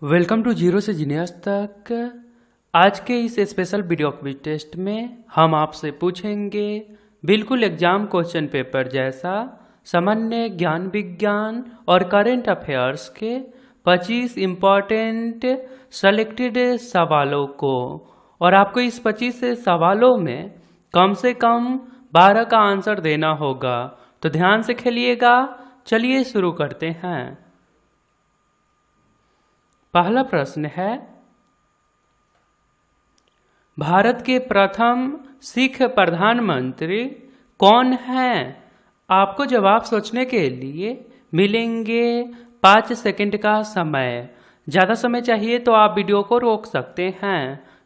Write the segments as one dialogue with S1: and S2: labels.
S1: Welcome to zero से genius तक। आज के इस स्पेशल वीडियो क्विज टेस्ट में हम आपसे पूछेंगे बिल्कुल एग्जाम क्वेश्चन पेपर जैसा सामान्य ज्ञान विज्ञान और करंट अफेयर्स के 25 इम्पॉर्टेंट सेलेक्टेड सवालों को, और आपको इस 25 सवालों में कम से कम 12 का आंसर देना होगा। तो ध्यान से खेलिएगा। चलिए शुरू करते हैं। पहला प्रश्न है, भारत के प्रथम सिख प्रधानमंत्री कौन हैं? आपको जवाब सोचने के लिए मिलेंगे 5 सेकंड का समय। ज़्यादा समय चाहिए तो आप वीडियो को रोक सकते हैं।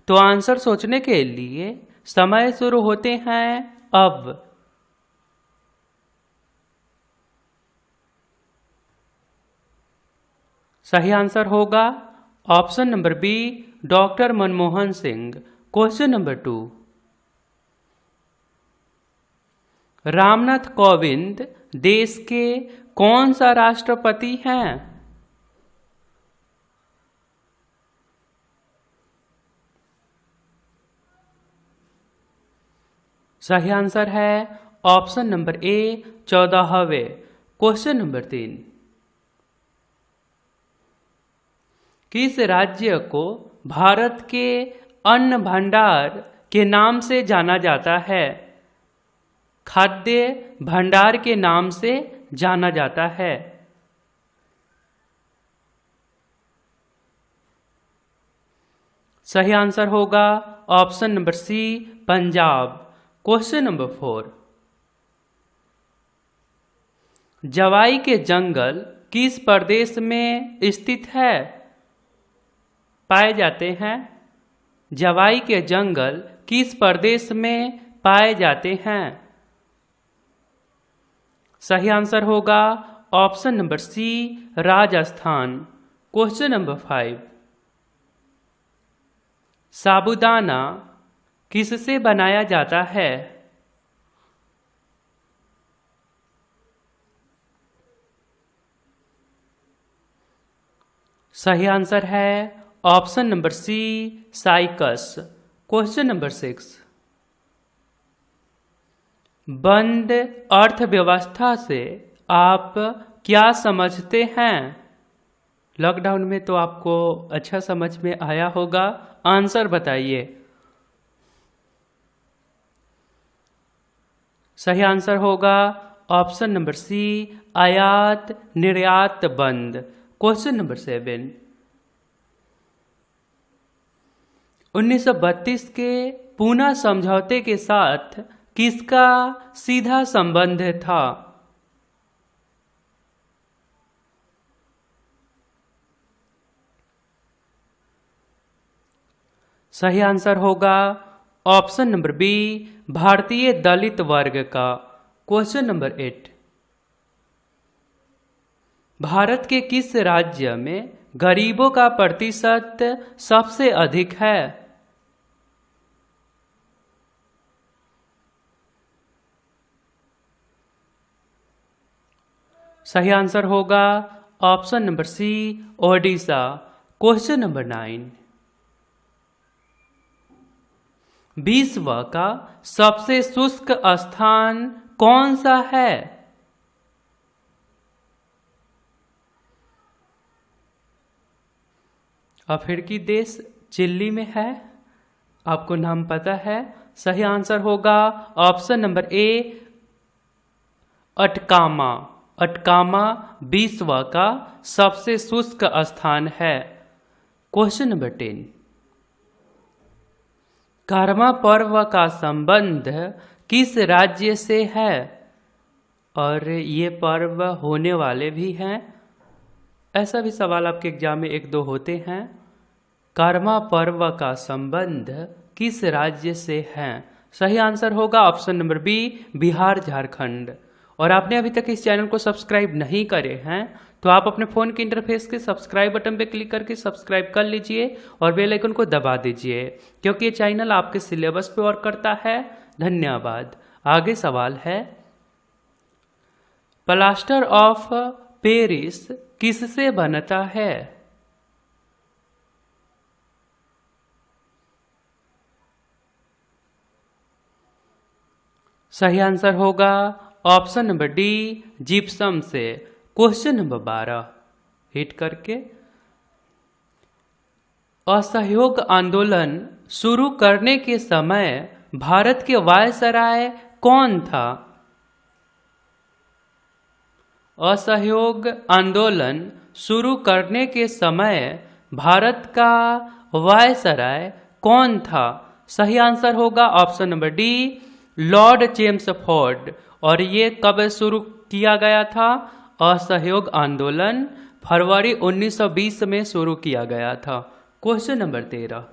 S1: तो आंसर सोचने के लिए समय शुरू होते हैं अब। सही आंसर होगा option number B, doctor Manmohan Singh. Question number 2, Ramnath Kovind देश के कौन सा राष्ट्रपति हैं? सही आंसर है ऑप्शन नंबर ए, 14वें। क्वेश्चन नंबर 3, किस राज्य को भारत के अन्न भंडार के नाम से जाना जाता है? खाद्य भंडार के नाम से जाना जाता है। सही आंसर होगा option number C, Punjab. Question number 4, Jawai के जंगल किस प्रदेश में स्थित है? पाए जाते हैं। जवाई के जंगल किस प्रदेश में पाए जाते हैं? सही आंसर होगा option number C, Rajasthan. Question number 5, साबूदाना किससे बनाया जाता है? सही आंसर है option number C, cycas. Question number 6, बंद अर्थव्यवस्था से आप क्या समझते हैं? लॉकडाउन में तो आपको अच्छा समझ में आया होगा। आंसर बताइए। सही आंसर होगा ऑप्शन नंबर सी, आयात निर्यात बंद। क्वेश्चन नंबर 7, 1932 के पूना समझौते के साथ किसका सीधा संबंध था? सही आंसर होगा ऑप्शन नंबर बी, भारतीय दलित वर्ग का। क्वेश्चन नंबर 8, भारत के किस राज्य में गरीबों का प्रतिशत सबसे अधिक है? सही आंसर होगा option number C, Odisha. Question number 9, विश्व का सबसे शुष्क स्थान कौन सा है? अफ्रीकी देश चिली में है। आपको नाम पता है। सही आंसर होगा ऑप्शन नंबर ए, अटकामा। अटकामा विश्व का सबसे शुष्क स्थान है। क्वेश्चन नंबर 10, कर्मा पर्व का संबंध किस राज्य से है? और ये पर्व होने वाले भी हैं। ऐसा भी सवाल आपके एग्जाम में 1-2 होते हैं। कर्मा पर्व का संबंध किस राज्य से है? सही आंसर होगा option number B, Bihar Jharkhand. और आपने अभी तक इस चैनल को सब्सक्राइब नहीं करे हैं तो आप अपने फ़ोन के इंटरफेस के सब्सक्राइब बटन पर क्लिक करके सब्सक्राइब कर लीजिए और बेल आइकन को दबा दीजिए, क्योंकि ये चैनल आपके सिलेबस पे वर्क करता है। धन्यवाद। आगे सवाल है, प्लास्टर ऑफ पेरिस किससे बनता है? सही आंसर होगा ऑप्शन नंबर डी, जिप्सम से। क्वेश्चन नंबर 12 हिट करके, असहयोग आंदोलन शुरू करने के समय भारत के वायसराय कौन था? असहयोग आंदोलन शुरू करने के समय भारत का वायसराय कौन था? सही आंसर होगा option number D, Lord Chelmsford. और ये कब शुरू किया गया था? असहयोग आंदोलन फरवरी 1920 में शुरू किया गया था। क्वेश्चन नंबर 13,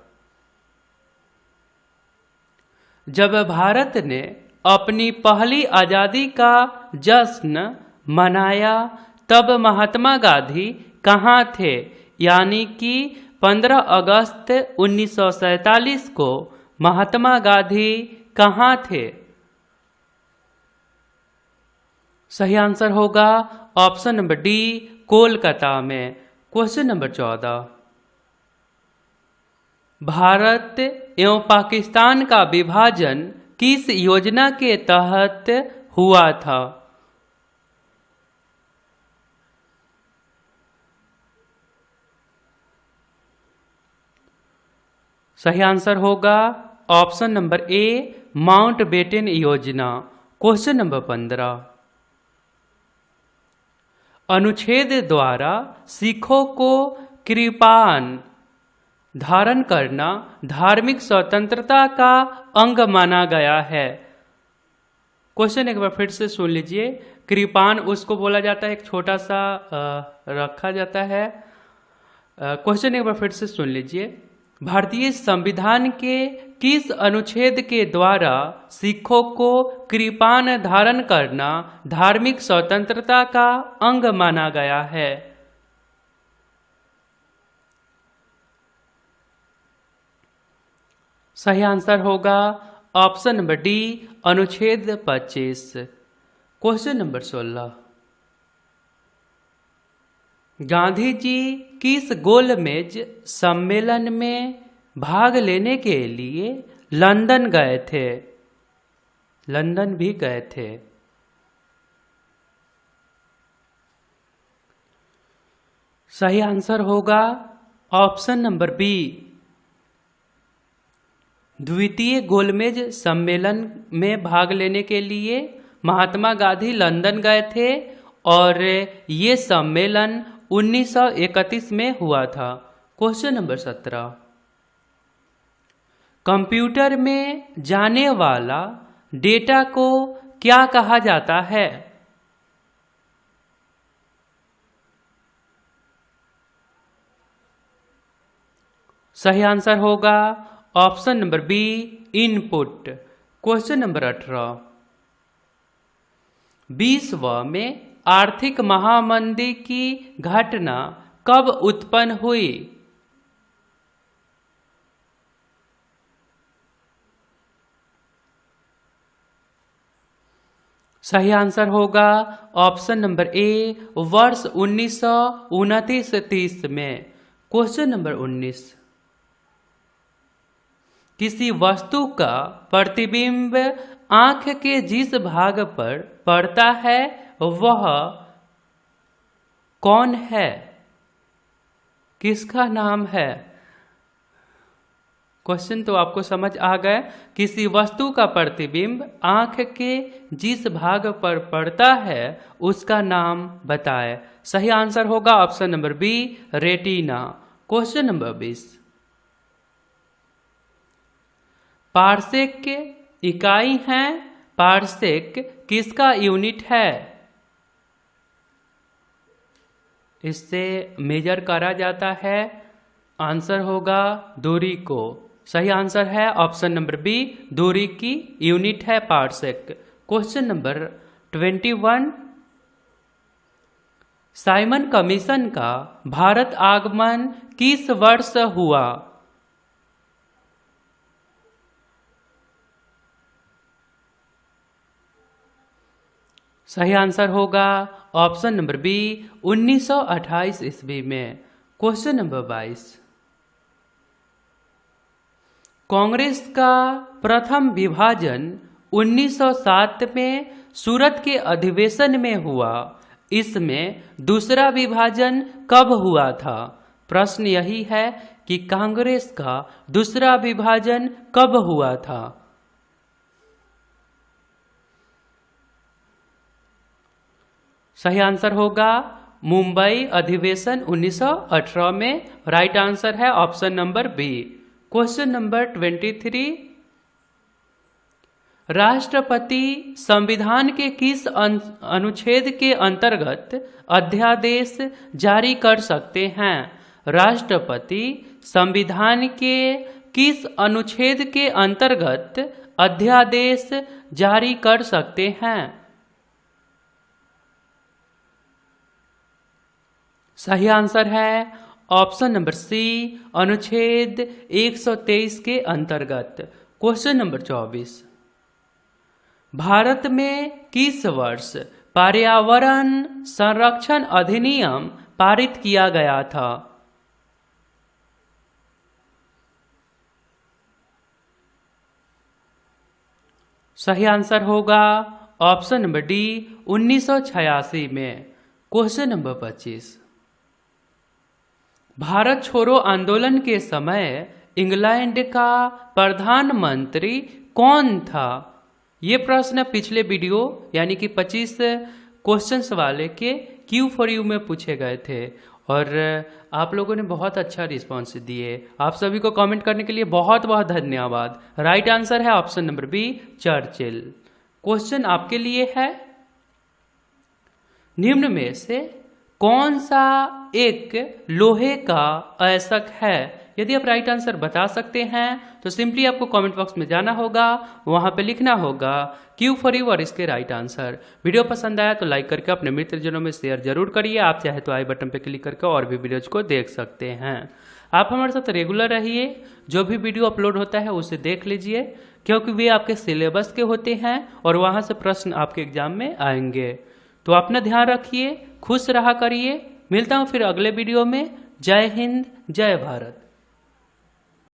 S1: जब भारत ने अपनी पहली आज़ादी का जश्न मनाया तब महात्मा गांधी कहाँ थे? यानी कि 15 अगस्त 1947 को महात्मा गांधी कहाँ थे? सही आंसर होगा ऑप्शन नंबर डी, कोलकाता में। क्वेश्चन नंबर 14, भारत एवं पाकिस्तान का विभाजन किस योजना के तहत हुआ था? सही आंसर होगा ऑप्शन नंबर ए, माउंटबेटन योजना। क्वेश्चन नंबर 15, अनुच्छेद द्वारा सिखों को कृपाण धारण करना धार्मिक स्वतंत्रता का अंग माना गया है। क्वेश्चन एक बार फिर से सुन लीजिए। कृपाण उसको बोला जाता है, एक छोटा सा रखा जाता है। क्वेश्चन एक बार फिर से सुन लीजिए। भारतीय संविधान के किस अनुच्छेद के द्वारा सिखों को कृपाण धारण करना धार्मिक स्वतंत्रता का अंग माना गया है? सही आंसर होगा ऑप्शन नंबर डी, अनुच्छेद 25। क्वेश्चन नंबर 16, गांधी जी किस गोलमेज सम्मेलन में भाग लेने के लिए लंदन गए थे? लंदन भी गए थे। सही आंसर होगा ऑप्शन नंबर बी, द्वितीय गोलमेज सम्मेलन में भाग लेने के लिए महात्मा गांधी लंदन गए थे और ये सम्मेलन 1931 में हुआ था। क्वेश्चन नंबर 17, कंप्यूटर में जाने वाला डेटा को क्या कहा जाता है? सही आंसर होगा option number B, input. Question number 18, विश्व में आर्थिक महामंदी की घटना कब उत्पन्न हुई? सही आंसर होगा ऑप्शन नंबर ए, वर्ष 1929-30 में। क्वेश्चन नंबर 19, किसी वस्तु का प्रतिबिंब आंख के जिस भाग पर पड़ता है वह कौन है? किसका नाम है? क्वेश्चन तो आपको समझ आ गया। किसी वस्तु का प्रतिबिंब आंख के जिस भाग पर पड़ता है उसका नाम बताएं। सही आंसर होगा option number B, retina. Question number 20, parsec के इकाई है। पार्सेक किसका यूनिट है? इससे मेजर करा जाता है। आंसर होगा दूरी को। सही आंसर है ऑप्शन नंबर बी, दूरी की यूनिट है parsec. Question number 21, Simon commission का भारत आगमन किस वर्ष हुआ? सही आंसर होगा ऑप्शन नंबर बी, 1928 ईस्वी में। क्वेश्चन नंबर 22, कांग्रेस का प्रथम विभाजन 1907 में सूरत के अधिवेशन में हुआ। इसमें दूसरा विभाजन कब हुआ था? प्रश्न यही है कि कांग्रेस का दूसरा विभाजन कब हुआ था? सही आंसर होगा मुंबई अधिवेशन 1918 में। राइट आंसर है option number B. Question number 23, राष्ट्रपति संविधान के किस अनुच्छेद के अंतर्गत अध्यादेश जारी कर सकते हैं? राष्ट्रपति संविधान के किस अनुच्छेद के अंतर्गत अध्यादेश जारी कर सकते हैं? सही आंसर है ऑप्शन नंबर सी, अनुच्छेद 123 के अंतर्गत। क्वेश्चन नंबर 24, भारत में किस वर्ष पर्यावरण संरक्षण अधिनियम पारित किया गया था? सही आंसर होगा ऑप्शन नंबर डी, 1986 में। क्वेश्चन नंबर 25, भारत छोड़ो आंदोलन के समय इंग्लैंड का प्रधानमंत्री कौन था? ये प्रश्न पिछले वीडियो यानी कि 25 क्वेश्चंस वाले के Q4U में पूछे गए थे और आप लोगों ने बहुत अच्छा रिस्पॉन्स दिए। आप सभी को कमेंट करने के लिए बहुत बहुत धन्यवाद। राइट आंसर है option number B, Churchill. Question आपके लिए है, निम्न में से कौन सा एक लोहे का अयस्क है? यदि आप राइट आंसर बता सकते हैं तो सिंपली आपको कमेंट बॉक्स में जाना होगा, वहां पे लिखना होगा Q4U और इसके राइट आंसर। वीडियो पसंद आया तो लाइक करके अपने मित्रजनों में शेयर जरूर करिए। आप चाहे तो आई बटन पे क्लिक करके और भी वीडियोज को देख सकते हैं। आप हमारे साथ रेगुलर रहिए, जो भी वीडियो अपलोड होता है उसे देख लीजिए, क्योंकि वे आपके सिलेबस के होते हैं और वहां से प्रश्न आपके एग्जाम में आएंगे। तो अपना ध्यान रखिए, खुश रहा करिए। मिलता हूँ फिर अगले वीडियो में। जय हिंद, जय भारत।